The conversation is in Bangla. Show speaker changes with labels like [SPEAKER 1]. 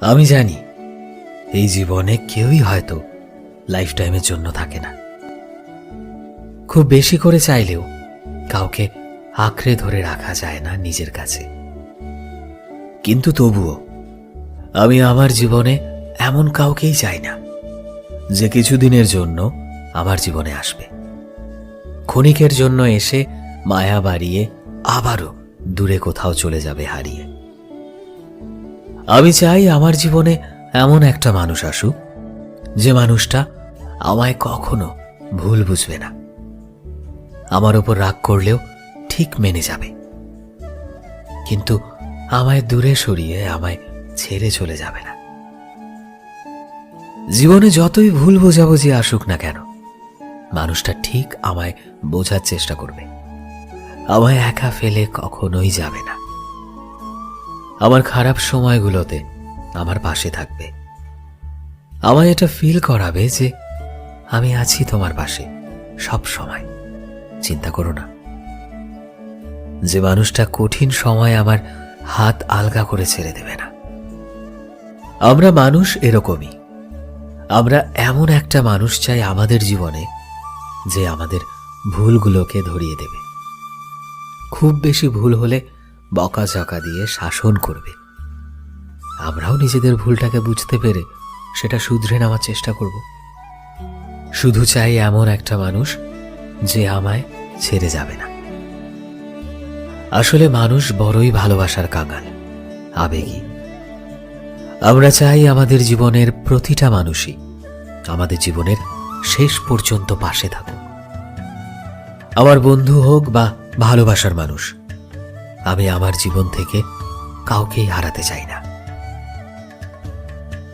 [SPEAKER 1] আমি জানি এই জীবনে কেউই হয়তো লাইফ টাইমের জন্য থাকে না। খুব বেশি করে চাইলেও কাউকে আঁকড়ে ধরে রাখা যায় না নিজের কাছে। কিন্তু তবুও আমি আমার জীবনে এমন কাউকেই চাই না যে কিছুদিনের জন্য আমার জীবনে আসবে, ক্ষণিকের জন্য এসে মায়া বাড়িয়ে আবারও দূরে কোথাও চলে যাবে হারিয়ে। আমি চাই আমার জীবনে এমন একটা মানুষ আসুক যে মানুষটা আমায় কখনো ভুল বুঝবে না, আমার ওপর রাগ করলেও ঠিক মেনে যাবে, কিন্তু আমায় দূরে সরিয়ে আমায় ছেড়ে চলে যাবে না। জীবনে যতই ভুল বোঝাবুঝি আসুক না কেন, মানুষটা ঠিক আমায় বোঝার চেষ্টা করবে, আমায় একা ফেলে কখনোই যাবে না। আমার খারাপ সময়গুলোতে আমার পাশে থাকবে, আমায় এটা ফিল করাবে যে আমি আছি তোমার পাশে সব সময়, চিন্তা করো না। যে মানুষটা কঠিন সময় আমার হাত আলগা করে ছেড়ে দেবে না। আমরা মানুষ এরকমই, আমরা এমন একটা মানুষ চাই আমাদের জীবনে যে আমাদের ভুলগুলোকে ধরিয়ে দেবে, খুব বেশি ভুল হলে বকাঝকা দিয়ে শাসন করবে। আমরাও নিজেদের ভুলটাকে বুঝতে পেরে সেটা শুধরে নেওয়ার চেষ্টা করব। শুধু চাই এমন একটা মানুষ যে আমায় ছেড়ে যাবে না। আসলে মানুষ বড়ই ভালোবাসার কাঙাল, আবেগী। আমরা চাই আমাদের জীবনের প্রতিটা মানুষই আমাদের জীবনের শেষ পর্যন্ত পাশে থাকুক। আমার বন্ধু হোক বা ভালোবাসার মানুষ, আমি আমার জীবন থেকে কাউকেই হারাতে চাই না।